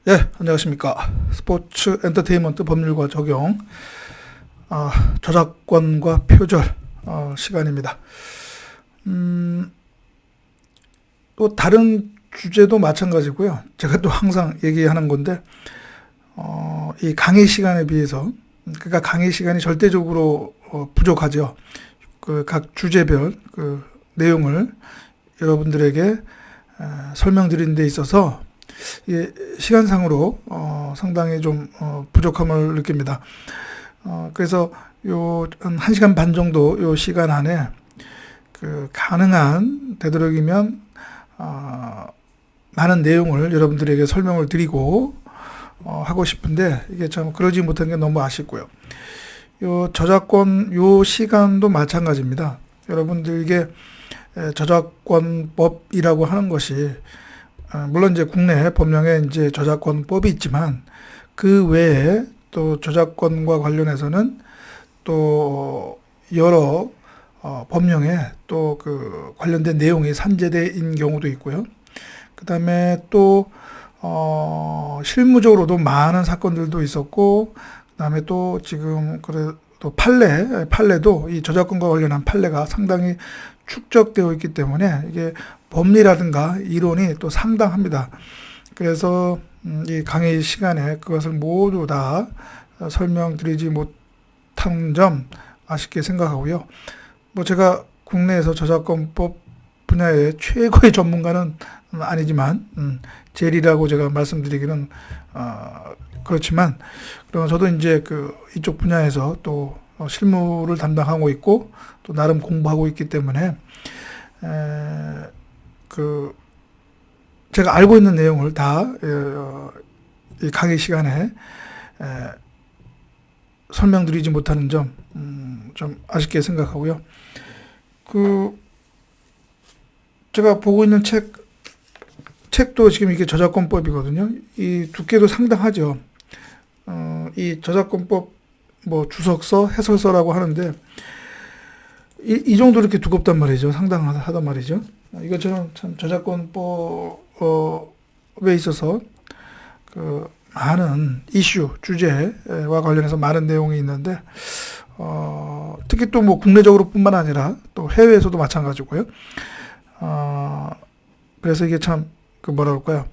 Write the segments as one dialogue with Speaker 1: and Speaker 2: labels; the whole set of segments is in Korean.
Speaker 1: 예, 안녕하십니까. 스포츠 엔터테인먼트 법률과 적용, 저작권과 표절, 시간입니다. 또 다른 주제도 마찬가지고요. 제가 또 항상 얘기하는 건데, 이 강의 시간에 비해서, 그러니까 강의 시간이 절대적으로 부족하죠. 그 각 주제별 그 내용을 여러분들에게 설명드리는 데 있어서 시간상으로 상당히 좀 부족함을 느낍니다. 그래서 요 한 1시간 반 정도 요 시간 안에 그 가능한 되도록이면 많은 내용을 여러분들에게 설명을 드리고 하고 싶은데 이게 참 그러지 못한 게 너무 아쉽고요. 요 저작권 요 시간도 마찬가지입니다. 여러분들에게 저작권법이라고 하는 것이 물론 이제 국내 법령에 이제 저작권법이 있지만 그 외에 또 저작권과 관련해서는 또 여러 법령에 또 그 관련된 내용이 산재된 경우도 있고요. 그 다음에 또 실무적으로도 많은 사건들도 있었고, 그 다음에 또 지금 그래 또 판례도 이 저작권과 관련한 판례가 상당히 축적되어 있기 때문에 이게 법리라든가 이론이 또 상당합니다. 그래서 이 강의 시간에 그것을 모두 다 설명드리지 못한 점 아쉽게 생각하고요. 뭐 제가 국내에서 저작권법 분야의 최고의 전문가는 아니지만 제리라고 제가 말씀드리기는 그렇지만 그러면 저도 이제 그 이쪽 분야에서 또 실무를 담당하고 있고 또 나름 공부하고 있기 때문에 그 제가 알고 있는 내용을 다 이 강의 시간에 설명드리지 못하는 점 좀 아쉽게 생각하고요. 그 제가 보고 있는 책도 지금 이게 저작권법이거든요. 이 두께도 상당하죠. 이 저작권법 뭐 주석서, 해설서라고 하는데 이 정도 이렇게 두껍단 말이죠. 상당하단 말이죠. 이것처럼 참 저작권법에 있어서 그 많은 이슈, 주제와 관련해서 많은 내용이 있는데 특히 또 뭐 국내적으로뿐만 아니라 또 해외에서도 마찬가지고요. 그래서 이게 참 그 뭐라 그럴까요?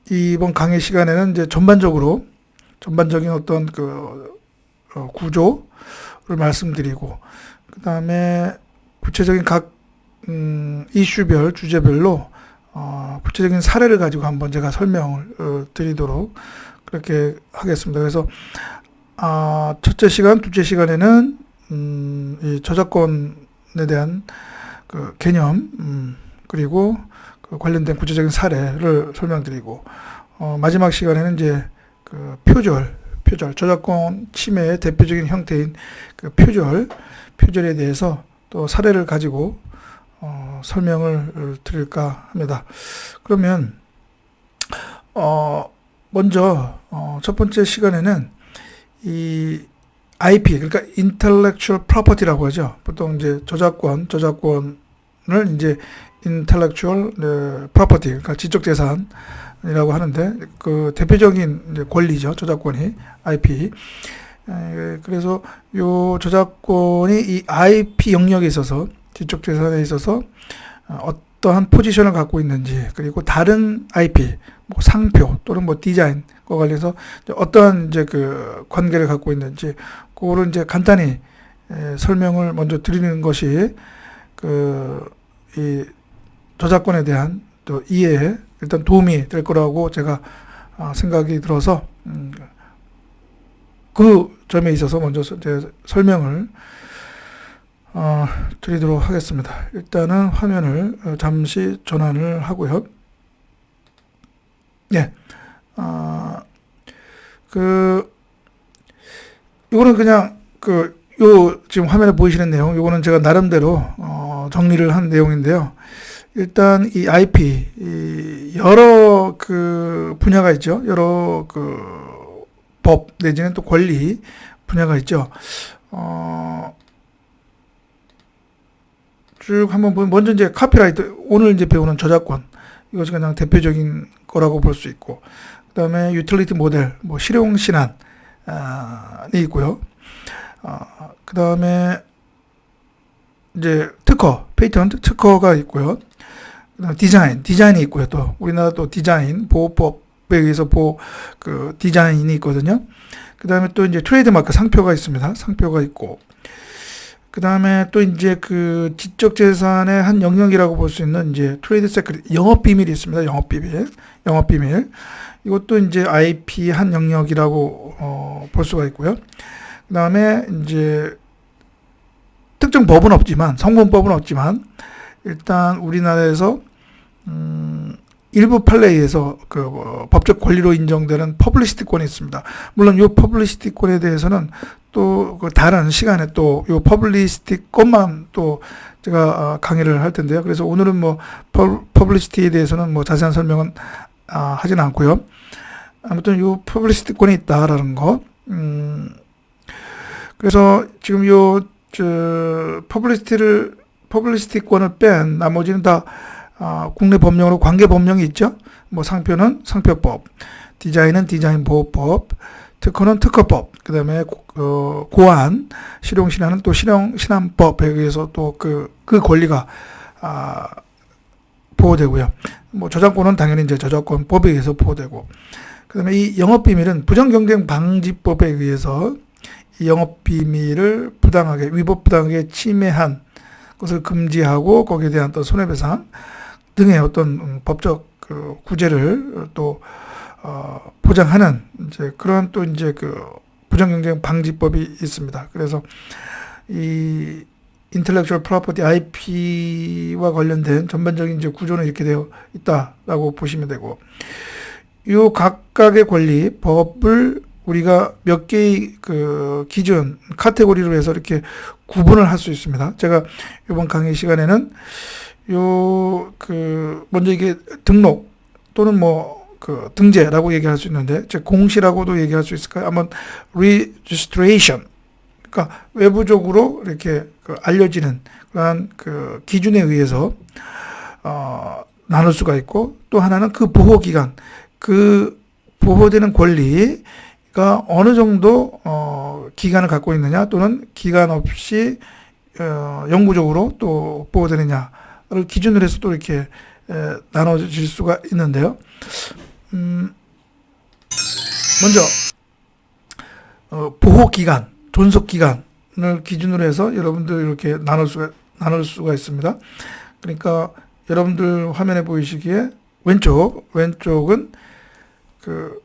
Speaker 1: 이번 강의 시간에는 이제 전반적인 어떤 그 구조를 말씀드리고 그 다음에 구체적인 각 이슈별 주제별로 구체적인 사례를 가지고 한번 제가 설명을 드리도록 그렇게 하겠습니다. 그래서 첫째 시간, 둘째 시간에는 이 저작권에 대한 그 개념 그리고 그 관련된 구체적인 사례를 설명드리고 마지막 시간에는 이제 그 표절 저작권 침해의 대표적인 형태인 그 표절에 대해서 또 사례를 가지고 설명을 드릴까 합니다. 그러면 먼저 첫 번째 시간에는 이 IP 그러니까 intellectual property라고 하죠. 보통 이제 저작권을 이제 intellectual property 그러니까 지적 재산이라고 하는데 그 대표적인 이제 권리죠. 저작권이 IP. 그래서 요 저작권이 이 IP 영역에 있어서 지적 재산에 있어서 어떠한 포지션을 갖고 있는지 그리고 다른 IP 뭐 상표 또는 뭐 디자인과 관련해서 어떠한 이제 그 관계를 갖고 있는지 그거를 이제 간단히 설명을 먼저 드리는 것이 그 이 저작권에 대한 또 이해에 일단 도움이 될 거라고 제가 생각이 들어서 그 점에 있어서 먼저 제 설명을 드리도록 하겠습니다. 일단은 화면을 잠시 전환을 하고요. 네. 이거는 그냥 요 지금 화면에 보이시는 내용, 요거는 제가 나름대로 정리를 한 내용인데요. 일단 이 IP 여러 그 분야가 있죠. 여러 그 법 내지는 또 권리 분야가 있죠. 쭉 한번 보면 먼저 이제 카피라이트 오늘 이제 배우는 저작권 이것이 그냥 대표적인 거라고 볼 수 있고, 그 다음에 유틸리티 모델, 뭐 실용 신안이 있고요. 그 다음에 이제 특허, 페이턴트 특허가 있고요. 그다음 디자인이 있고요. 또 우리나라 또 디자인 보호법에 의해서 그 디자인이 있거든요. 그 다음에 또 이제 트레이드마크 상표가 있습니다. 상표가 있고, 그 다음에 또 이제 그 지적 재산의 한 영역이라고 볼 수 있는 이제 트레이드 세크릿, 영업 비밀이 있습니다. 영업 비밀. 이것도 이제 IP 한 영역이라고 볼 수가 있고요. 그 다음에 이제 특정 법은 없지만, 성분법은 없지만, 일단 우리나라에서 일부 판례에서 그 법적 권리로 인정되는 퍼블리시티권이 있습니다. 물론 이 퍼블리시티권에 대해서는 또 그 다른 시간에 또 이 퍼블리시티권만 또 제가 강의를 할 텐데요. 그래서 오늘은 뭐 퍼블리시티에 대해서는 뭐 자세한 설명은 하진 않고요. 아무튼 이 퍼블리시티권이 있다라는 거. 그래서 지금 퍼블리시티권을 뺀 나머지는 다 국내 법령으로 관계 법령이 있죠. 뭐 상표는 상표법, 디자인은 디자인 보호법, 특허는 특허법, 그 다음에 고안, 실용신안은 또 실용신안법에 의해서 또 그 권리가 보호되고요. 뭐 저작권은 당연히 이제 저작권법에 의해서 보호되고, 그 다음에 이 영업비밀은 부정경쟁방지법에 의해서 이 영업비밀을 위법 부당하게 침해한 것을 금지하고 거기에 대한 또 손해배상 등의 어떤 법적 그 구제를 또 보장하는 이제 그런 또 이제 그 부정경쟁 방지법이 있습니다. 그래서 이 인텔렉츄얼 프로퍼티 IP와 관련된 전반적인 이제 구조는 이렇게 되어 있다라고 보시면 되고, 이 각각의 권리 법을 우리가 몇 개의 그 기준 카테고리로 해서 이렇게 구분을 할 수 있습니다. 제가 이번 강의 시간에는 먼저 이게 등록 또는 뭐 그 등재라고 얘기할 수 있는데, 즉 공시라고도 얘기할 수 있을까요? 한번 registration, 그러니까 외부적으로 이렇게 알려지는 그러한 그 기준에 의해서 나눌 수가 있고, 또 하나는 그 보호 기간, 그 보호되는 권리가 어느 정도 기간을 갖고 있느냐, 또는 기간 없이 영구적으로 또 보호되느냐를 기준으로 해서 또 이렇게 나눠질 수가 있는데요. 먼저 보호 기간, 존속 기간을 기준으로 해서 여러분들 이렇게 나눌 수가 있습니다. 그러니까 여러분들 화면에 보이시기에 왼쪽은 그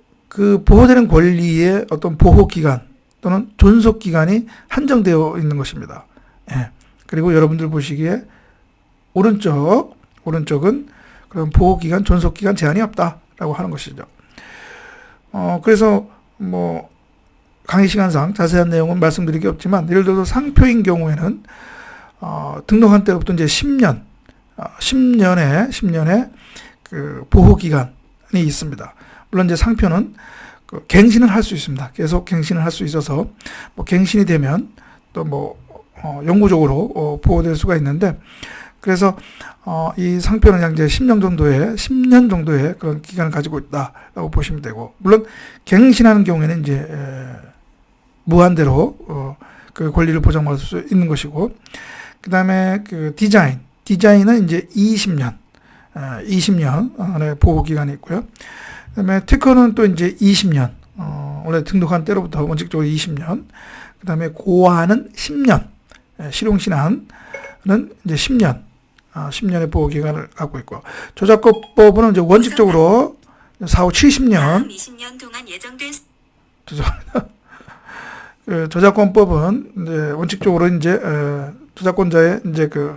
Speaker 1: 보호되는 권리의 어떤 보호 기간 또는 존속 기간이 한정되어 있는 것입니다. 예. 그리고 여러분들 보시기에 오른쪽은 그런 보호 기간, 존속 기간 제한이 없다라고 하는 것이죠. 그래서 뭐 강의 시간상 자세한 내용은 말씀드릴 게 없지만, 예를 들어서 상표인 경우에는 등록한 때부터 이제 10년의 그 보호 기간이 있습니다. 물론 이제 상표는 그 갱신을 할 수 있습니다. 계속 갱신을 할 수 있어서 뭐 갱신이 되면 또 뭐 영구적으로 보호될 수가 있는데, 그래서 이 상표는 양 이제 10년 정도의 그런 기간을 가지고 있다라고 보시면 되고, 물론 갱신하는 경우에는 이제 무한대로 그 권리를 보장받을 수 있는 것이고, 그 다음에 그 디자인은 이제 20년의 보호 기간이 있고요. 그 다음에 특허는 또 이제 20년, 원래 등록한 때로부터 원칙적으로 20년, 그 다음에 고안은 10년, 실용신안은 이제 10년의 보호 기간을 갖고 있고, 저작권법은 이제 원칙적으로 70년
Speaker 2: 20년 동안 예정된
Speaker 1: 그 저작권법은 이제 원칙적으로 이제 저작권자의 이제 그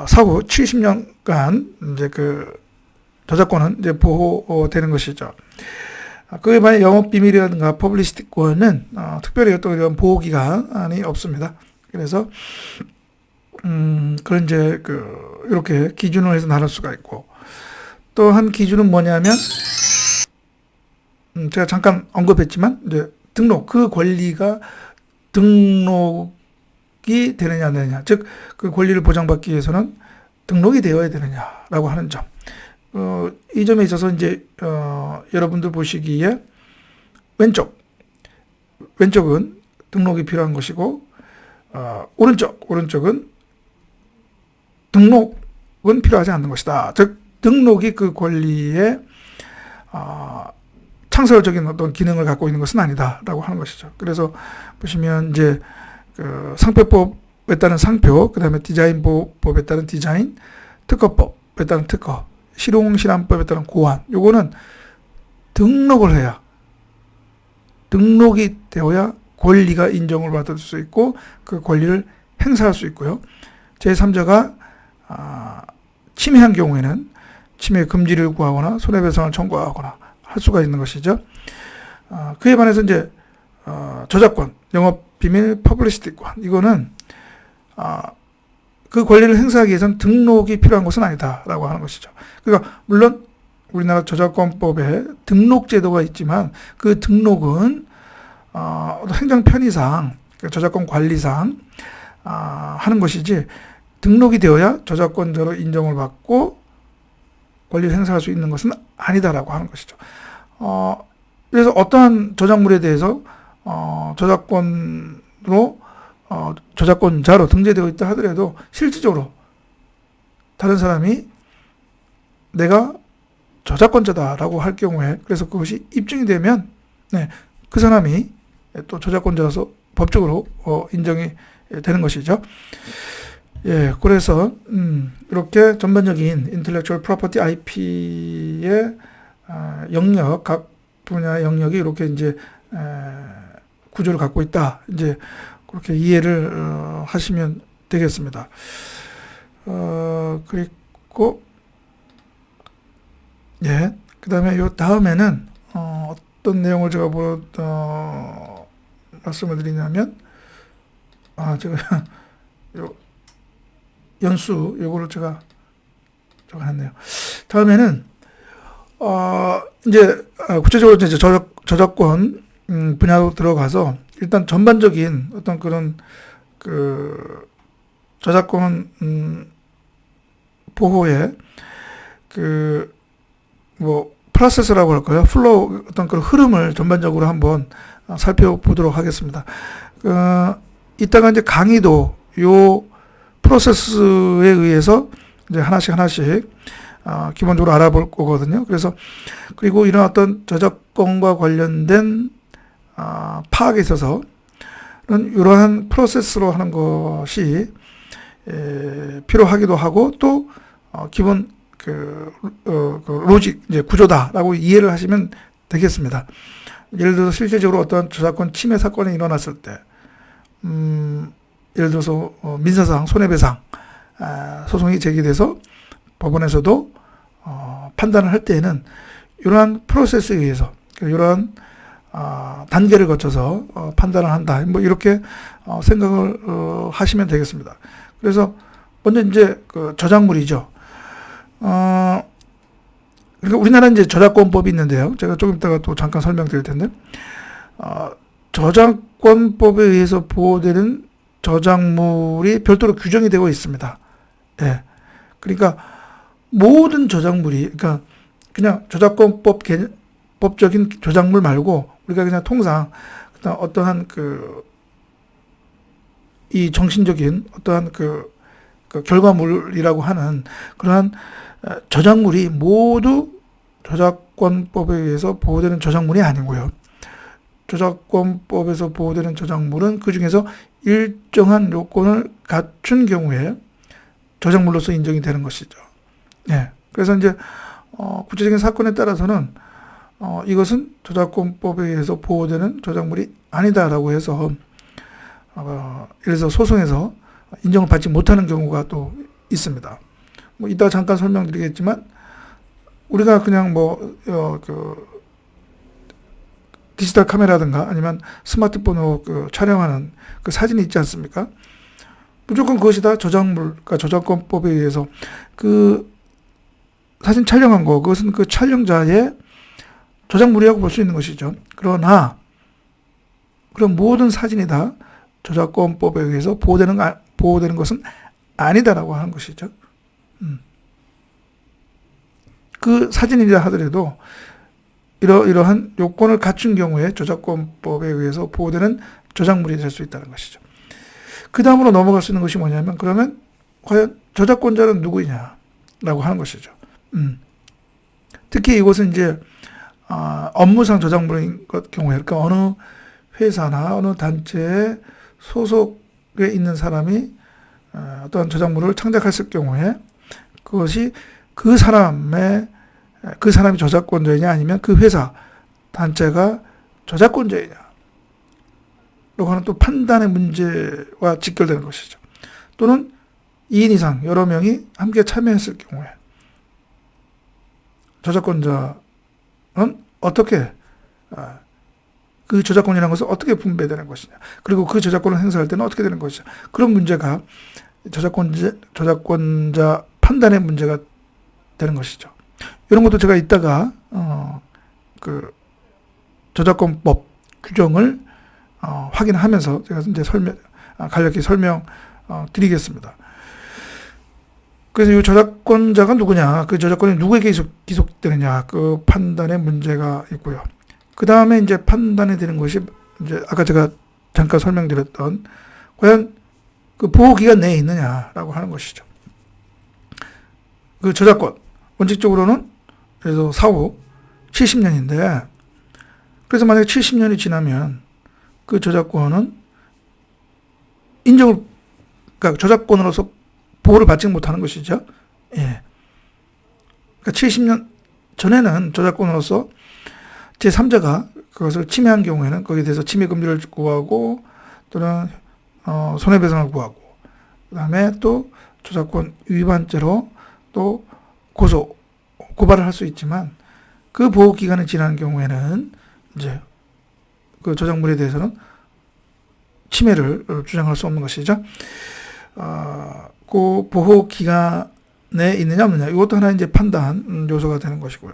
Speaker 1: 사후 70년간 이제 그 저작권은 이제 보호되는 것이죠. 그에 반해 영업비밀이라든가 퍼블리시티권은 특별히 어떤 이런 보호 기간이 없습니다. 그래서 그런 이제 이렇게 기준을 해서 나눌 수가 있고, 또 한 기준은 뭐냐면 제가 잠깐 언급했지만 이제 그 권리가 등록이 되느냐 안 되느냐, 즉 그 권리를 보장받기 위해서는 등록이 되어야 되느냐라고 하는 점. 이 점에 있어서 이제 여러분들 보시기에 왼쪽은 등록이 필요한 것이고 오른쪽은 등록은 필요하지 않는 것이다. 즉 등록이 그 권리의 창설적인 어떤 기능을 갖고 있는 것은 아니다라고 하는 것이죠. 그래서 보시면 이제 그 상표법에 따른 상표, 그다음에 디자인법에 따른 디자인, 특허법에 따른 특허, 실용실험법에 따른 고안. 요거는 등록을 해야, 등록이 되어야 권리가 인정을 받을 수 있고 그 권리를 행사할 수 있고요. 제3자가 침해한 경우에는 침해 금지를 구하거나 손해배상을 청구하거나 할 수가 있는 것이죠. 그에 반해서 이제 저작권, 영업비밀, 퍼블리시티권, 이거는 그 권리를 행사하기 위해서는 등록이 필요한 것은 아니다라고 하는 것이죠. 그러니까 물론 우리나라 저작권법에 등록 제도가 있지만 그 등록은 행정 편의상, 저작권 관리상 하는 것이지, 등록이 되어야 저작권자로 인정을 받고 권리를 행사할 수 있는 것은 아니다라고 하는 것이죠. 그래서 어떠한 저작물에 대해서 저작권자로 등재되어 있다 하더라도 실질적으로 다른 사람이 내가 저작권자다라고 할 경우에, 그래서 그것이 입증이 되면 그 사람이 또 저작권자로서 법적으로 인정이 되는 것이죠. 예, 그래서 이렇게 전반적인 인텔렉추얼 프로퍼티 IP의 영역, 각 분야의 영역이 이렇게 이제 구조를 갖고 있다. 이제 그렇게 이해를 하시면 되겠습니다. 그리고 예, 그다음에 요 다음에는 어떤 내용을 제가 말씀을 드리냐면 제가 요 연수 요거를 제가 적어놨네요. 다음에는 이제 구체적으로 이제 저작권 분야로 들어가서 일단 전반적인 어떤 그런 그 저작권 보호의 그 뭐 프로세스라고 할까요? 플로우, 어떤 그런 흐름을 전반적으로 한번 살펴보도록 하겠습니다. 이따가 이제 강의도 요 프로세스에 의해서 이제 하나씩 기본적으로 알아볼 거거든요. 그래서 그리고 이런 어떤 저작권과 관련된 파악에 있어서는 이러한 프로세스로 하는 것이 필요하기도 하고, 또 기본 그 로직, 이제 구조다라고 이해를 하시면 되겠습니다. 예를 들어서 실질적으로 어떤 저작권 침해 사건이 일어났을 때, 예를 들어서 민사상 손해배상 소송이 제기돼서 법원에서도 판단을 할 때에는 이러한 프로세스에 의해서, 이러한 단계를 거쳐서 판단을 한다. 뭐 이렇게 생각을 하시면 되겠습니다. 그래서 먼저 이제 그 저작물이죠. 그러니까 우리나라 이제 저작권법이 있는데요. 제가 조금 이따가 또 잠깐 설명드릴 텐데, 저작권법에 의해서 보호되는 저작물이 별도로 규정이 되고 있습니다. 예. 그러니까 모든 저작물이, 그러니까 그냥 법적인 저작물 말고 우리가 그냥 통상 어떠한 이 정신적인 어떠한 그 결과물이라고 하는 그러한 저작물이 모두 저작권법에 의해서 보호되는 저작물이 아니고요. 저작권법에서 보호되는 저작물은 그 중에서 일정한 요건을 갖춘 경우에 저작물로서 인정이 되는 것이죠. 예. 그래서 이제 구체적인 사건에 따라서는 이것은 저작권법에 의해서 보호되는 저작물이 아니다라고 해서 예를 들어서 소송에서 인정을 받지 못하는 경우가 또 있습니다. 뭐 이따 잠깐 설명드리겠지만, 우리가 그냥 디지털 카메라든가 아니면 스마트폰으로 촬영하는 그 사진이 있지 않습니까? 무조건 그것이 다 저작물, 그러니까 저작권법에 의해서 그 사진 촬영한 거, 그것은 그 촬영자의 저작물이라고 볼 수 있는 것이죠. 그러나 그런 모든 사진이 다 저작권법에 의해서 보호되는 것은 아니다라고 하는 것이죠. 그 사진이라 하더라도 이러한 요건을 갖춘 경우에 저작권법에 의해서 보호되는 저작물이 될 수 있다는 것이죠. 그 다음으로 넘어갈 수 있는 것이 뭐냐면, 그러면 과연 저작권자는 누구냐라고 하는 것이죠. 특히 이것은 이제 업무상 저작물인 것 경우에, 그러니까 어느 회사나 어느 단체에 소속에 있는 사람이 어떤 저작물을 창작했을 경우에 그것이 그 사람이 저작권자이냐 아니면 그 회사, 단체가 저작권자이냐 라고 하는 또 판단의 문제와 직결되는 것이죠. 또는 2인 이상 여러 명이 함께 참여했을 경우에 저작권자는 어떻게 그 저작권이라는 것은 어떻게 분배되는 것이냐, 그리고 그 저작권을 행사할 때는 어떻게 되는 것이냐, 그런 문제가 저작권자 판단의 문제가 되는 것이죠. 이런 것도 제가 이따가 그 저작권법 규정을 확인하면서 제가 이제 간략히 설명 드리겠습니다. 그래서 이 저작권자가 누구냐, 그 저작권이 누구에게 기속되느냐, 그 판단의 문제가 있고요. 그 다음에 이제 판단이 되는 것이 이제 아까 제가 잠깐 설명드렸던 과연 그 보호 기간 내에 있느냐라고 하는 것이죠. 그 저작권 원칙적으로는 그래서 사후 70년인데, 그래서 만약에 70년이 지나면 그 저작권은 그러니까 저작권으로서 보호를 받지 못하는 것이죠. 예. 그러니까 70년 전에는 저작권으로서 제3자가 그것을 침해한 경우에는 거기에 대해서 침해 금지를 구하고 또는 손해배상을 구하고, 그 다음에 또 저작권 위반죄로 또 고발을 할 수 있지만, 그 보호 기간이 지나는 경우에는 이제 그 저작물에 대해서는 침해를 주장할 수 없는 것이죠. 그 보호 기간에 있느냐 없느냐, 이것도 하나의 이제 판단 요소가 되는 것이고요.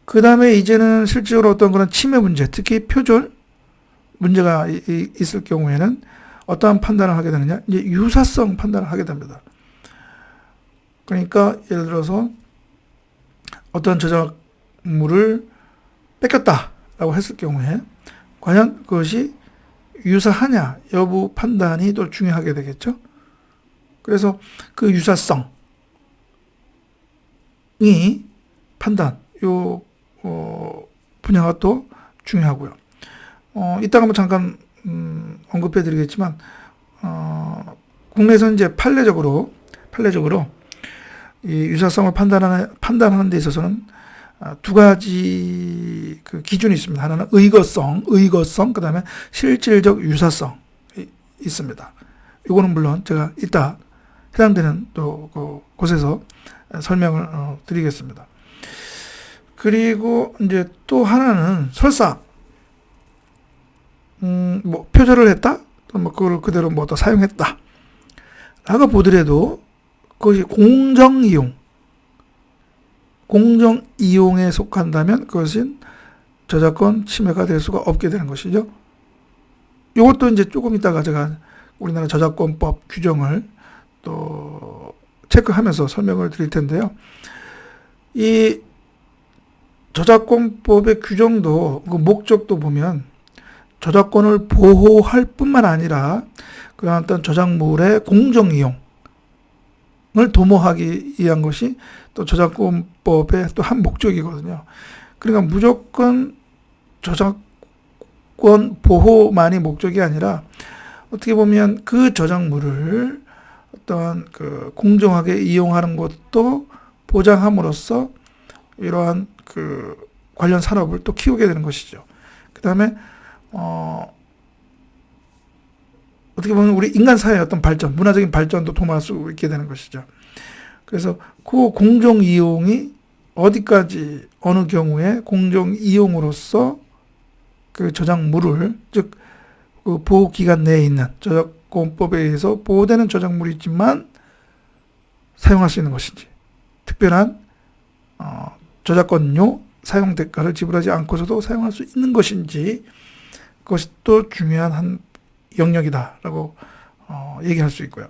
Speaker 1: 그 다음에 이제는 실질적으로 어떤 그런 침해 문제, 특히 표절 문제가 있을 경우에는 어떠한 판단을 하게 되느냐, 이제 유사성 판단을 하게 됩니다. 그러니까 예를 들어서 어떤 저작물을 뺏겼다라고 했을 경우에 과연 그것이 유사하냐 여부 판단이 또 중요하게 되겠죠. 그래서 그 유사성이 판단, 분야가 또 중요하고요. 이따가 한번 잠깐 언급해 드리겠지만, 국내에서 이제 판례적으로 이 유사성을 판단하는 데 있어서는 두 가지 그 기준이 있습니다. 하나는 의거성, 그 다음에 실질적 유사성이 있습니다. 이거는 물론 제가 이따 해당되는 또 곳에서 설명을 드리겠습니다. 그리고 이제 또 하나는 설사 뭐 표절을 했다, 또 뭐 그걸 그대로 뭐 또 사용했다 라고 보더라도 그것이 공정 이용에 속한다면 그것은 저작권 침해가 될 수가 없게 되는 것이죠. 이것도 이제 조금 있다가 제가 우리나라 저작권법 규정을 또 체크하면서 설명을 드릴 텐데요. 이 저작권법의 규정도 그 목적도 보면 저작권을 보호할 뿐만 아니라 그런 어떤 저작물의 공정 이용을 도모하기 위한 것이 또 저작권법의 또 한 목적이거든요. 그러니까 무조건 저작권 보호만이 목적이 아니라 어떻게 보면 그 저작물을 어떤 그 공정하게 이용하는 것도 보장함으로써 이러한 그 관련 산업을 또 키우게 되는 것이죠. 그 다음에 어떻게 보면 우리 인간 사회의 어떤 발전, 문화적인 발전도 도모할 수 있게 되는 것이죠. 그래서 그 공정 이용이 어디까지 어느 경우에 공정 이용으로서 그 저작물을, 즉 그 보호 기간 내에 있는 저작권법에 의해서 보호되는 저작물이 있지만 사용할 수 있는 것인지, 특별한 저작권료 사용 대가를 지불하지 않고서도 사용할 수 있는 것인지, 그것이 또 중요한 한 영역이다라고 얘기할 수 있고요.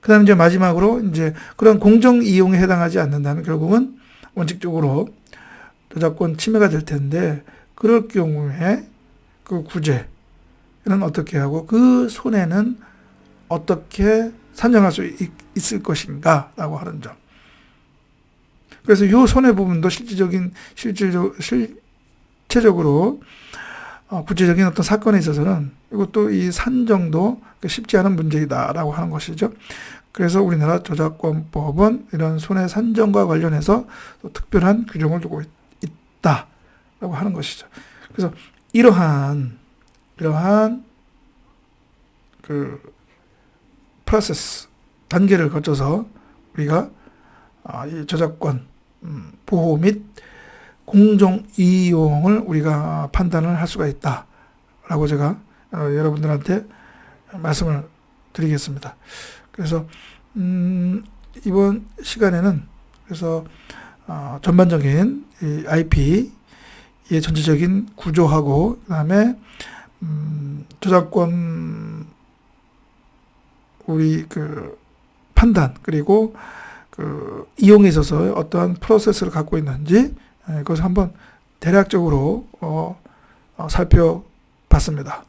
Speaker 1: 그다음 이제 마지막으로 이제 그런 공정 이용에 해당하지 않는다면 결국은 원칙적으로 저작권 침해가 될 텐데 그럴 경우에 그 구제는 어떻게 하고 그 손해는 어떻게 산정할 수 있을 것인가라고 하는 점. 그래서 이 손해 부분도 실체적으로 구체적인 어떤 사건에 있어서는 이것도 이 산정도 쉽지 않은 문제이다라고 하는 것이죠. 그래서 우리나라 저작권법은 이런 손해 산정과 관련해서 또 특별한 규정을 두고 있다라고 하는 것이죠. 그래서 이러한 그 프로세스 단계를 거쳐서 우리가 이 저작권 보호 및 공정 이용을 우리가 판단을 할 수가 있다라고 제가 여러분들한테 말씀을 드리겠습니다. 그래서 이번 시간에는 그래서 전반적인 이 IP의 전체적인 구조하고 그다음에 저작권 우리 그 판단 그리고 그 이용에 있어서 어떠한 프로세스를 갖고 있는지 그것을 한번 대략적으로 살펴봤습니다.